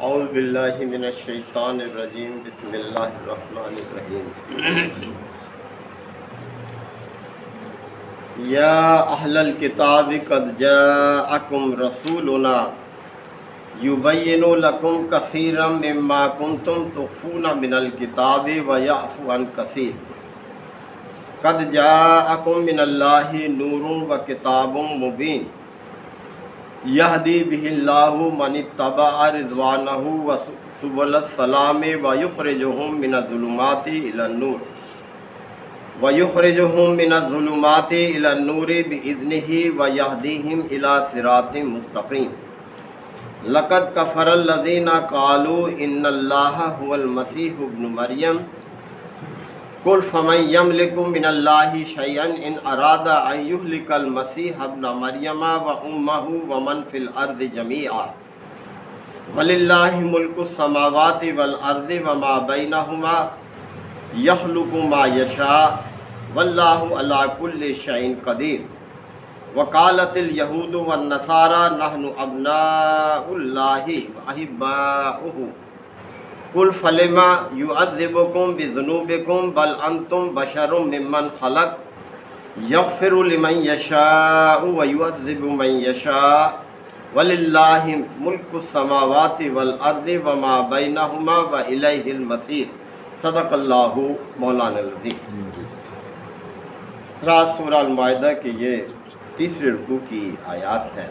اعوذ باللہ من الشیطان الرجیم بسم اللہ الرحمن الرحیم یا اہل الکتاب قد جاءکم رسولنا یبین لکم کثیرا مما کنتم تخفون من الکتاب ویعفو عن کثیر قد جاءکم من اللہ نور و کتاب مبین یہدی بہ اللہ من اتبع رضوانہ وسبل السلام ویخرجہم من الظلمات الی النور إلى النور بإذنه ويهديهم إلى صراط مستقيم لقد كفر الذين قالوا إن الله هو المسيح ابن مريم قل فمن يملك من الله شيئا إن أراد أن يهلك المسيح ابن مريم وأمه ومن في الأرض جميعا ولله ملك السماوات والأرض وما بينهما يخلق ما يشاء واللہ علی کل شیء قدیر وقالت اليہود والنصارى نحن ابناء اللہ واحباؤہ قل فلم يعذبكم بذنوبكم بل انتم بشر ممن خلق یغفر لمن یشاء ویعذب من یشاء وللہ ملک السماوات والارض وما بینہما والیہ المصیر صدق اللہ مولانا العظیم۔ سورہ المائدہ کی یہ تیسری رکوع کی آیات ہے۔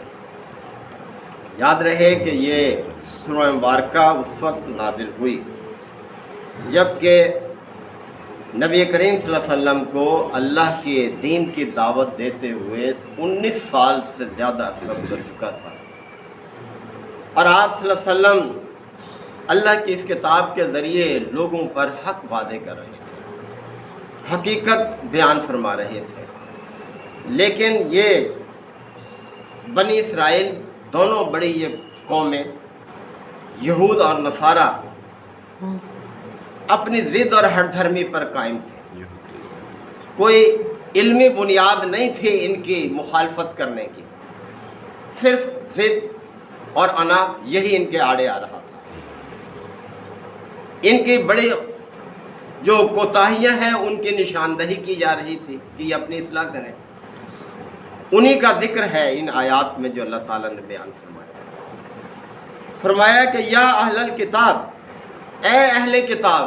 یاد رہے کہ یہ سورہ مبارکہ اس وقت نازل ہوئی جبکہ نبی کریم صلی اللہ علیہ وسلم کو اللہ کے دین کی دعوت دیتے ہوئے 19 سال سے زیادہ عرصہ گزر چکا تھا، اور آپ صلی اللہ علیہ وسلم اللہ کی اس کتاب کے ذریعے لوگوں پر حق واضح کر رہے تھے، حقیقت بیان فرما رہے تھے، لیکن یہ بنی اسرائیل دونوں بڑی یہ قومیں یہود اور نصارہ اپنی ضد اور ہٹ دھرمی پر قائم تھے، کوئی علمی بنیاد نہیں تھی ان کی مخالفت کرنے کی، صرف ضد اور انا یہی ان کے آڑے آ رہا تھا۔ ان کی بڑی جو کوتاہیاں ہیں ان کی نشاندہی کی جا رہی تھی کہ یہ اپنی اصلاح کریں، انہی کا ذکر ہے ان آیات میں جو اللہ تعالیٰ نے بیان فرمایا کہ یا اہل الکتاب، اے اہل کتاب،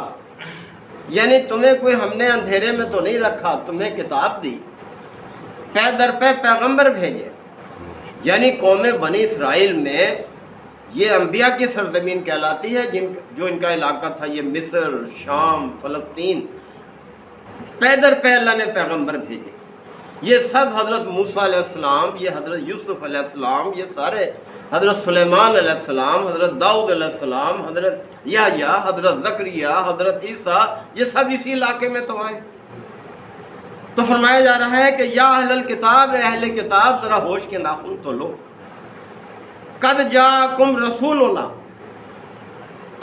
یعنی تمہیں کوئی ہم نے اندھیرے میں تو نہیں رکھا، تمہیں کتاب دی، پے در پے پیغمبر بھیجے، یعنی قوم بنی اسرائیل میں یہ انبیاء کی سرزمین کہلاتی ہے، جو ان کا علاقہ تھا یہ مصر، شام، فلسطین، پے در پے اللہ نے پیغمبر بھیجے، یہ سب حضرت موسیٰ علیہ السلام، یہ حضرت یوسف علیہ السلام، یہ سارے حضرت سلیمان علیہ السلام، حضرت داؤد علیہ السلام، حضرت یحییٰ، حضرت زکریا، حضرت عیسیٰ، یہ سب اسی علاقے میں تو آئے۔ تو فرمایا جا رہا ہے کہ یا اہل الکتاب، اے اہل کتاب، ذرا ہوش کے ناخن تو لو، قد جاءکم رسولنا،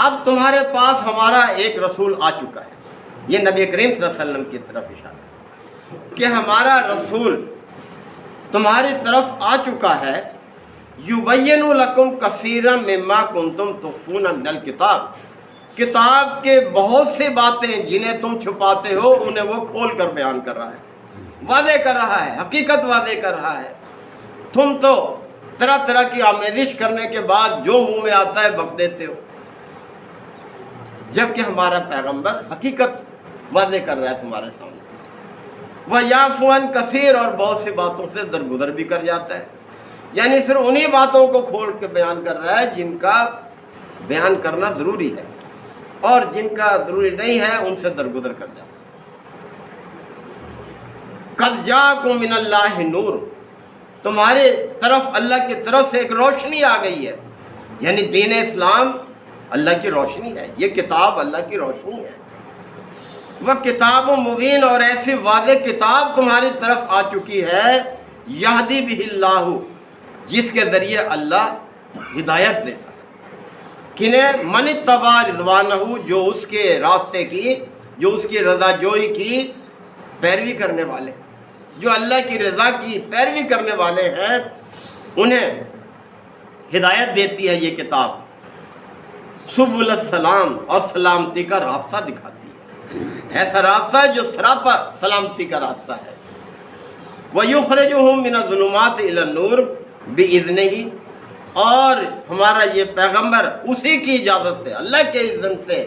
اب تمہارے پاس ہمارا ایک رسول آ چکا ہے، یہ نبی کریم صلی اللہ علیہ وسلم کی طرف اشارہ ہے کہ ہمارا رسول تمہاری طرف آ چکا ہے، یبین لکم کثیرا مما کنتم تخفون من الکتاب، کتاب کے بہت سی باتیں جنہیں تم چھپاتے ہو انہیں وہ کھول کر بیان کر رہا ہے، واضح کر رہا ہے، حقیقت واضح کر رہا ہے۔ تم تو طرح طرح کی آمیزش کرنے کے بعد جو منہ میں آتا ہے بک دیتے ہو، جبکہ ہمارا پیغمبر حقیقت واضح کر رہا ہے تمہارے سامنے۔ وَيَعْفُو عَنْ كَثِيرٍ، اور بہت سی باتوں سے درگزر بھی کر جاتا ہے، یعنی صرف انہی باتوں کو کھول کے بیان کر رہا ہے جن کا بیان کرنا ضروری ہے، اور جن کا ضروری نہیں ہے ان سے درگزر کر جاتا ہے۔ قَدْ جَاءَكُم مِّنَ اللَّهِ نُورٌ، تمہارے طرف اللہ کی طرف سے ایک روشنی آ گئی ہے، یعنی دین اسلام اللہ کی روشنی ہے، یہ کتاب اللہ کی روشنی ہے۔ وہ کتاب مبین، اور ایسی واضح کتاب تمہاری طرف آ چکی ہے، یہدی بہ اللہ، جس کے ذریعے اللہ ہدایت دیتا ہے، کنہیں من اتبع رضوانہ، جو اس کے راستے کی، جو اس کی رضا جوئی کی پیروی کرنے والے، جو اللہ کی رضا کی پیروی کرنے والے ہیں، انہیں ہدایت دیتی ہے یہ کتاب۔ سبل السلام، اور سلامتی کا راستہ دکھاتی ہے، ایسا راستہ ہے جو سراپا سلامتی کا راستہ ہے۔ وَيُخْرِجُهُم مِّنَ الظُّلُمَاتِ إِلَى النُّورِ بِإِذْنِهِ، اور ہمارا یہ پیغمبر اسی کی اجازت سے، اللہ کے اذن سے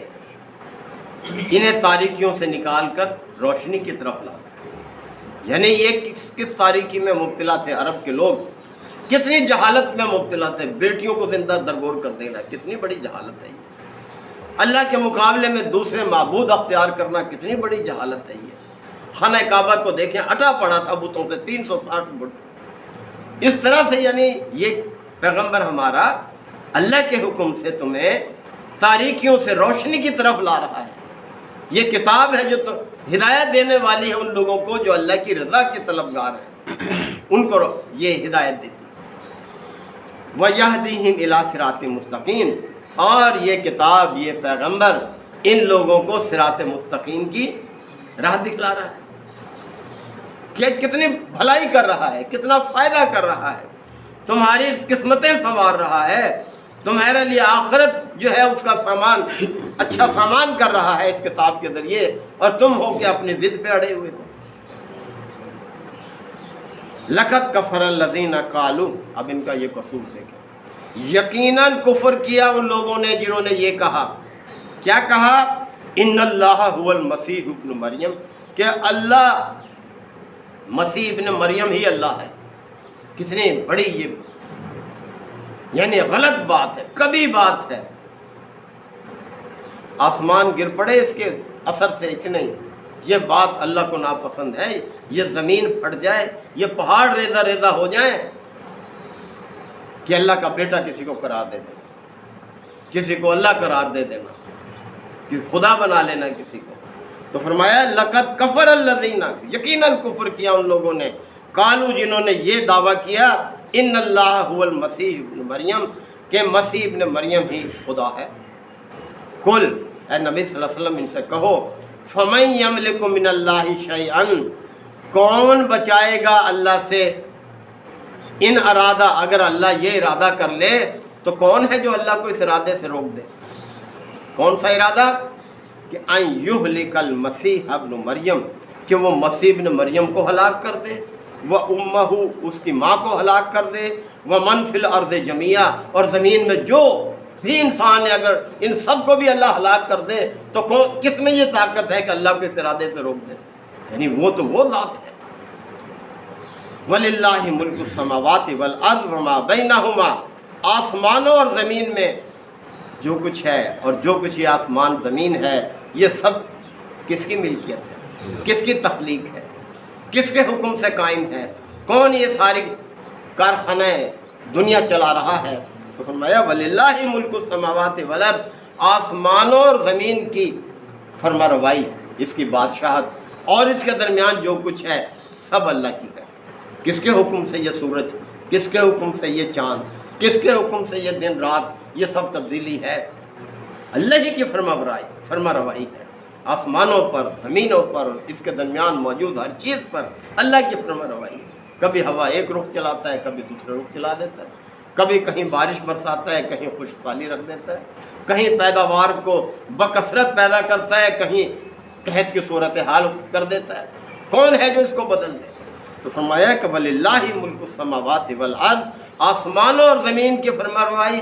انہیں تاریکیوں سے نکال کر روشنی کی طرف لاتا ہے۔ یعنی یہ کس تاریکی میں مبتلا تھے عرب کے لوگ، کتنی جہالت میں مبتلا تھے، بیٹیوں کو زندہ درگور کر دینا کتنی بڑی جہالت ہے یہ، اللہ کے مقابلے میں دوسرے معبود اختیار کرنا کتنی بڑی جہالت ہے یہ۔ خانہ کعبہ کو دیکھیں، اٹا پڑا تھا بتوں سے، 360 بت، اس طرح سے یعنی یہ پیغمبر ہمارا اللہ کے حکم سے تمہیں تاریکیوں سے روشنی کی طرف لا رہا ہے۔ یہ کتاب ہے جو تو ہدایت دینے والی ہے ان لوگوں کو جو اللہ کی رضا کے طلبگار ہیں، ان کو یہ ہدایت دیتی ہے۔ وَيَهْدِيهِمْ إِلَىٰ صِرَاطٍ مُسْتَقِيمٍ، اور یہ کتاب، یہ پیغمبر ان لوگوں کو صراط مستقیم کی راہ دکھلا رہا ہے کہ کتنی بھلائی کر رہا ہے، کتنا فائدہ کر رہا ہے، تمہاری قسمتیں سنوار رہا ہے، تمہارے لیے آخرت جو ہے اس کا سامان، اچھا سامان کر رہا ہے اس کتاب کے ذریعے، اور تم ہو کہ اپنی ضد پہ اڑے ہوئے ہو۔ لَقَدْ كَفَرَ الَّذِينَ قَالُوا، اب ان کا یہ قصور دیکھیں، یقیناً کفر کیا ان لوگوں نے جنہوں نے یہ کہا، کیا کہا؟ ان اللہ هو المسیح ابن مریم، کہ اللہ مسیح ابن مریم ہی اللہ ہے۔ کتنی بڑی یہ یعنی غلط بات ہے، کبھی بات ہے، آسمان گر پڑے اس کے اثر سے، اتنے یہ بات اللہ کو ناپسند ہے، یہ زمین پھٹ جائے، یہ پہاڑ ریزہ ریزہ ہو جائیں، کہ اللہ کا بیٹا کسی کو قرار دے دینا، کسی کو اللہ قرار دے دینا، کہ خدا بنا لینا کسی کو۔ تو فرمایا لقد کفر الذین، یقیناً کفر کیا ان لوگوں نے، قالو جنہوں نے یہ دعویٰ کیا، ان اللہ هو المسیح ابن مریم، کہ مسیح ابن مریم ہی خدا ہے۔ کل، اے نبی صلی اللہ علیہ وسلم ان سے کہو، فمن یملک من اللہ شیئا، کون بچائے گا اللہ سے، ان ارادہ، اگر اللہ یہ ارادہ کر لے تو کون ہے جو اللہ کو اس ارادے سے روک دے؟ کون سا ارادہ؟ کہ ان یہلک المسیح ابن مریم، کہ وہ مسیح ابن مریم کو ہلاک کر دے، وَأُمَّهُ، اس کی ماں کو ہلاک کر دے، وَمَنْ فِي الْأَرْضِ جَمِيعًا، اور زمین میں جو بھی انسان ہے اگر ان سب کو بھی اللہ ہلاک کر دے تو کس میں یہ طاقت ہے کہ اللہ کو اس ارادے سے روک دے؟ یعنی وہ تو وہ ذات ہے۔ وَلِلَّهِ مُلْكُ السَّمَاوَاتِ وَالْأَرْضِ وَمَا بَيْنَهُمَا، آسمانوں اور زمین میں جو کچھ ہے، اور جو کچھ یہ آسمان زمین ہے، یہ سب کس کی ملکیت ہے، کس کی تخلیق ہے، کس کے حکم سے قائم ہے، کون یہ ساری کارخانہ دنیا چلا رہا ہے؟ تو فرمایا وَلِلَّهِ مُلْكُ السَّمَاوَاتِ وَالْأَرْضِ، آسمانوں اور زمین کی فرما روائی، اس کی بادشاہت اور اس کے درمیان جو کچھ ہے سب اللہ کی ہے۔ کس کے حکم سے یہ سورج، کس کے حکم سے یہ چاند، کس کے حکم سے یہ دن رات، یہ سب تبدیلی ہے، اللہ ہی کی فرما روائی ہے۔ آسمانوں پر، زمینوں پر، اس کے درمیان موجود ہر چیز پر اللہ کی فرما روائی ہے۔ کبھی ہوا ایک رخ چلاتا ہے، کبھی دوسرے رخ چلا دیتا ہے، کبھی کہیں بارش برساتا ہے، کہیں خشک سالی رکھ دیتا ہے، کہیں پیداوار کو بکثرت پیدا کرتا ہے، کہیں قحط کی صورتحال کر دیتا ہے۔ کون ہے جو اس کو بدل دے؟ تو فرمایا کہ وَلِلَّهِ مُلْكُ السَّمَاوَاتِ وَالْأَرْضِ، آسمانوں اور زمین کی فرمانروائی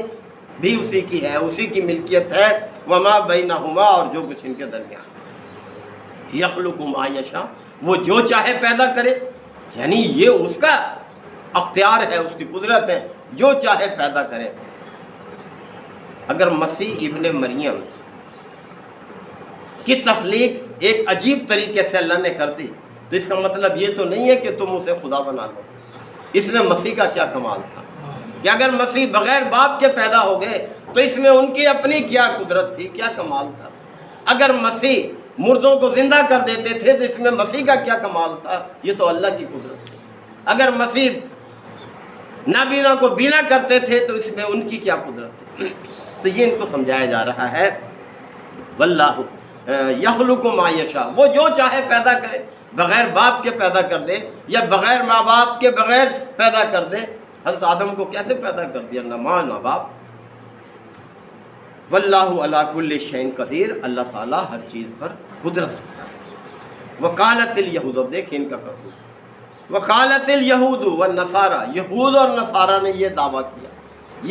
بھی اسی کی ہے، اسی کی ملکیت ہے۔ وَمَا بَيْنَهُمَا، اور جو کچھ ان کے درمیان۔ یخلق ما یشاء، وہ جو چاہے پیدا کرے، یعنی یہ اس کا اختیار ہے، اس کی قدرت ہے، جو چاہے پیدا کرے۔ اگر مسیح ابن مریم کی تخلیق ایک عجیب طریقے سے اللہ نے کر دی تو اس کا مطلب یہ تو نہیں ہے کہ تم اسے خدا بنا لو۔ اس میں مسیح کا کیا کمال تھا کہ اگر مسیح بغیر باپ کے پیدا ہو گئے تو اس میں ان کی اپنی کیا قدرت تھی، کیا کمال تھا۔ اگر مسیح مردوں کو زندہ کر دیتے تھے تو اس میں مسیح کا کیا کمال تھا، یہ تو اللہ کی قدرت تھی۔ اگر مسیح نابینا کو بینا کرتے تھے تو اس میں ان کی کیا قدرت تھی۔ تو یہ ان کو سمجھایا جا رہا ہے واللہ یخلق ما یشاء، وہ جو چاہے پیدا کرے، بغیر باپ کے پیدا کر دے یا بغیر ماں باپ کے بغیر پیدا کر دے۔ حضرت آدم کو کیسے پیدا کر دیا، نہ ماں نہ باپ، واللہ علی کل شیء قدیر، اللہ تعالیٰ ہر چیز پر قدرت رکھتا ہے۔ وقالت الیہود، اب دیکھیں ان کا قصور، وقالت الیہود والنصارى، یہود اور نصارہ نے یہ دعویٰ کیا،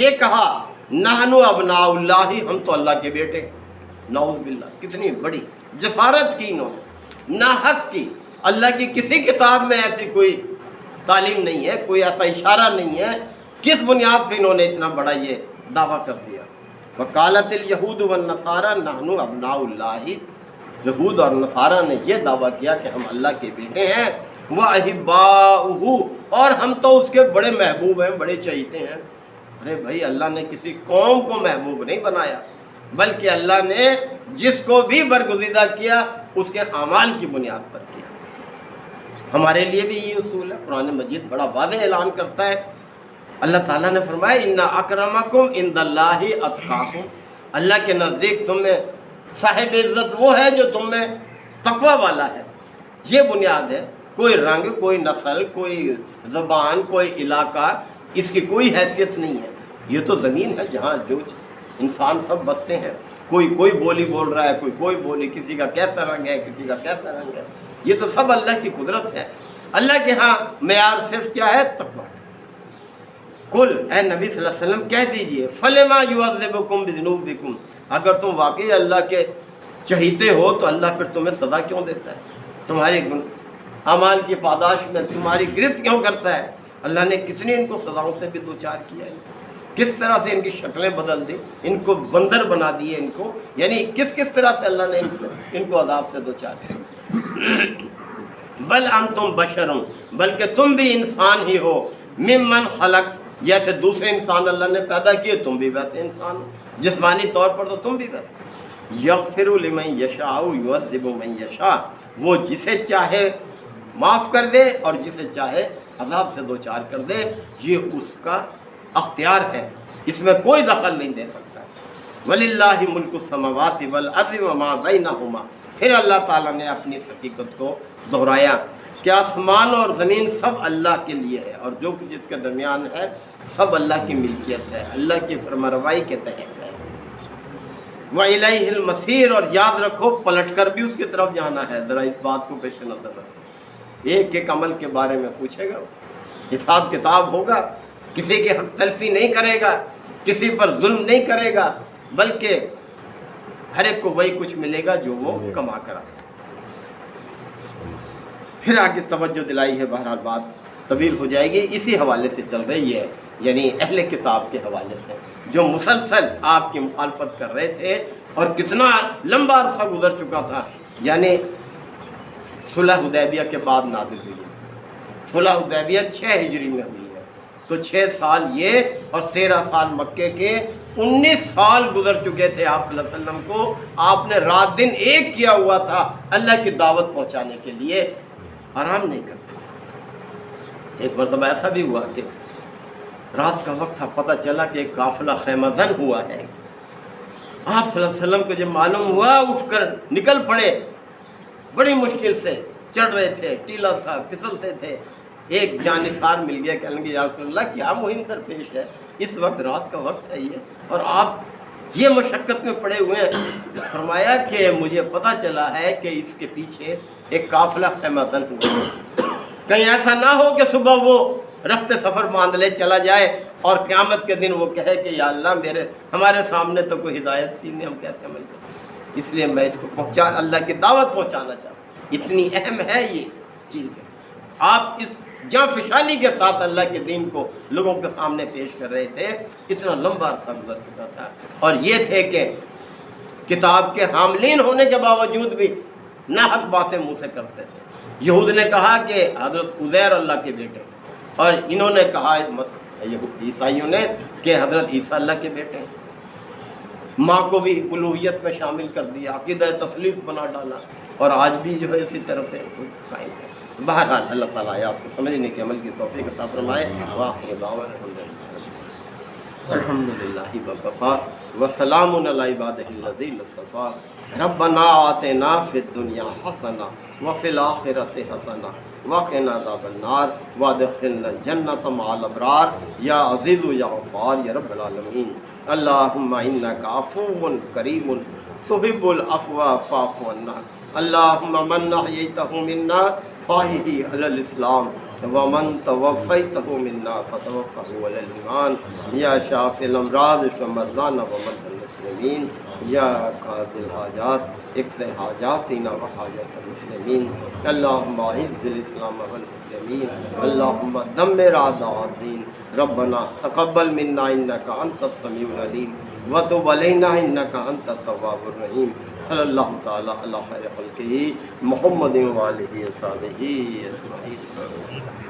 یہ کہا نحن ابناء اللہ، ہم تو اللہ کے بیٹے ہیں۔ نعوذ باللہ، کتنی بڑی جسارت کی انہوں نے، ناحق کی۔ اللہ کی کسی کتاب میں ایسی کوئی تعلیم نہیں ہے، کوئی ایسا اشارہ نہیں ہے، کس بنیاد پہ انہوں نے اتنا بڑا یہ دعویٰ کر دیا؟ وقالت الیہود والنصارى نحن ابناء اللہ، یہود اور نصارہ نے یہ دعویٰ کیا کہ ہم اللہ کے بیٹے ہیں، وَأَحِبَّاؤُهُ، اور ہم تو اس کے بڑے محبوب ہیں، بڑے چہیتے ہیں۔ ارے بھائی، اللہ نے کسی قوم کو محبوب نہیں بنایا، بلکہ اللہ نے جس کو بھی برگزیدہ کیا اس کے اعمال کی بنیاد پر کیا۔ ہمارے لیے بھی یہ اصول ہے، قرآن مجید بڑا واضح اعلان کرتا ہے۔ اللہ تعالیٰ نے فرمایا اِنَّ أَكْرَمَكُمْ عِندَ اللَّهِ أَتْقَاكُمْ، اللہ کے نزدیک تم میں صاحب عزت وہ ہے جو تم میں تقوی والا ہے۔ یہ بنیاد ہے، کوئی رنگ، کوئی نسل، کوئی زبان، کوئی علاقہ، اس کی کوئی حیثیت نہیں ہے۔ یہ تو زمین ہے جہاں جو انسان سب بستے ہیں، کوئی بولی بول رہا ہے، کوئی بولی، کسی کا کیسا رنگ ہے، کسی کا کیسا رنگ ہے، یہ تو سب اللہ کی قدرت ہے۔ اللہ کے ہاں معیار صرف کیا ہے؟ تقوی۔ قل، اے نبی صلی اللہ علیہ وسلم کہہ دیجئے، فَلِمَا يُعَذِّبُكُم بِذُنُوبِكُم، اگر تم واقعی اللہ کے چہیتے ہو تو اللہ پھر تمہیں سزا کیوں دیتا ہے؟ تمہارے اعمال کی پاداش میں تمہاری گرفت کیوں کرتا ہے؟ اللہ نے کتنی ان کو سزاؤں سے بھی دوچار کیا ہے، کس طرح سے ان کی شکلیں بدل دی، ان کو بندر بنا دیے، ان کو یعنی کس طرح سے اللہ نے ان کو عذاب سے دوچار کیا۔ بل انتم بشر، بلکہ تم بھی انسان ہی ہو، ممن خلق، جیسے دوسرے انسان اللہ نے پیدا کیے تم بھی ویسے انسان ہو، جسمانی طور پر تو تم بھی ویسے۔ یغفر لمن یشاء یعذب من یشاء، وہ جسے چاہے معاف کر دے اور جسے چاہے عذاب سے دوچار کر دے، یہ اس کا اختیار ہے، اس میں کوئی دخل نہیں دے سکتا۔ وَلِلَّهِ مُلْكُ السَّمَاوَاتِ وَالْأَرْضِ وَمَا بَيْنَهُمَا، پھر اللہ تعالیٰ نے اپنی اس حقیقت کو دہرایا کہ آسمان اور زمین سب اللہ کے لیے ہے، اور جو کچھ اس کے درمیان ہے سب اللہ کی ملکیت ہے، اللہ کی فرمانروائی کے تحت ہے۔ وَإِلَيْهِ الْمَصِيرُ، اور یاد رکھو پلٹ کر بھی اس کی طرف جانا ہے۔ ذرا اس بات کو پیش نظر رکھو، ایک ایک عمل کے بارے میں پوچھے گا، حساب کتاب ہوگا، کسی کی حق تلفی نہیں کرے گا، کسی پر ظلم نہیں کرے گا، بلکہ ہر ایک کو وہی کچھ ملے گا جو وہ کما کر آیا۔ پھر آگے توجہ دلائی ہے، بہرحال بات طویل ہو جائے گی، اسی حوالے سے چل رہی ہے، یعنی اہل کتاب کے حوالے سے جو مسلسل آپ کی مخالفت کر رہے تھے، اور کتنا لمبا عرصہ گزر چکا تھا، یعنی صلح حدیبیہ کے بعد نازل ہوئی ہے۔ صلح حدیبیہ 6 ہجری میں ہوئی ہے، تو 6 سال یہ اور 13 سال مکے کے 19 سال گزر چکے تھے آپ صلی اللہ علیہ وسلم کو۔ آپ نے رات دن ایک کیا ہوا تھا اللہ کی دعوت پہنچانے کے لیے، آرام نہیں کرتے۔ ایک مرتبہ ایسا بھی ہوا کہ رات کا وقت تھا، پتہ چلا کہ ایک قافلہ خیمہ زن ہوا ہے۔ آپ صلی اللہ علیہ وسلم کو جب معلوم ہوا، اٹھ کر نکل پڑے، بڑی مشکل سے چڑھ رہے تھے، ٹیلا تھا، پھسلتے تھے۔ ایک جانثار مل گیا، کہنے لگے یا رسول اللہ کیا مہم درپیش ہے، اس وقت رات کا وقت ہے یہ، اور آپ یہ مشقت میں پڑے ہوئے ہیں۔ فرمایا کہ مجھے پتہ چلا ہے کہ اس کے پیچھے ایک قافلہ خیمہ زن ہوا، کہیں ایسا نہ ہو کہ صبح وہ رخت سفر باندھ لے چلا جائے اور قیامت کے دن وہ کہے کہ یا اللہ ہمارے سامنے تو کوئی ہدایت تھی نہیں، ہم کیسے عمل کریں۔ اس لیے میں اس کو اللہ کی دعوت پہنچانا چاہتا ہوں، اتنی اہم ہے یہ چیز ہے۔ آپ اس جاں فشانی کے ساتھ اللہ کے دین کو لوگوں کے سامنے پیش کر رہے تھے، اتنا لمبا عرصہ گزر چکا تھا، اور یہ تھے کہ کتاب کے حاملین ہونے کے باوجود بھی ناحق باتیں منہ سے کرتے تھے۔ یہود نے کہا کہ حضرت عزیر اللہ کے بیٹے، اور انہوں نے کہا عیسائیوں نے کہ حضرت عیسیٰ اللہ کے بیٹے ہیں۔ ماں کو بھی الوہیت میں شامل کر دیا، عقیدہ تثلیث بنا ڈالا، اور آج بھی جو ہے اسی طرف قائم ہے۔ بہرحال اللہ تعالیٰ آپ کو سمجھنے کے عمل کی توفیق عطا فرمائے۔ وآخر دعوانا الحمدللہ وکفی وسلام علی عبادہ الذین اصطفیٰ۔ ربنا آتنا فی الدنیا حسنہ وفی الآخرۃ حسنہ وقنا عذاب النار وادخلنا الجنۃ مع الابرار یا عزیز یا غفار یا رب العالمین۔ اللہم انک عفو کریم تحب العفو فاعف عنا اللہم من احییتہ منا فاحیہ علی الاسلام ومن توفیتہ منا فتوفہ علی الایمان یا شافی الامراض اشف مرضانا ومرضى المسلمین یا قاضی الحاجات اقض حاجاتنا وحاجات المسلمین اللہم اعز الاسلام والمسلمین اللہم دمر اعداء الدین ربنا تقبل منا انک انت السمیع العلیم وتب علینا انک انت التواب الرحیم صلی اللہ تعالی علی خیر خلقہ محمد و آلہ و صحبہ اجمعین.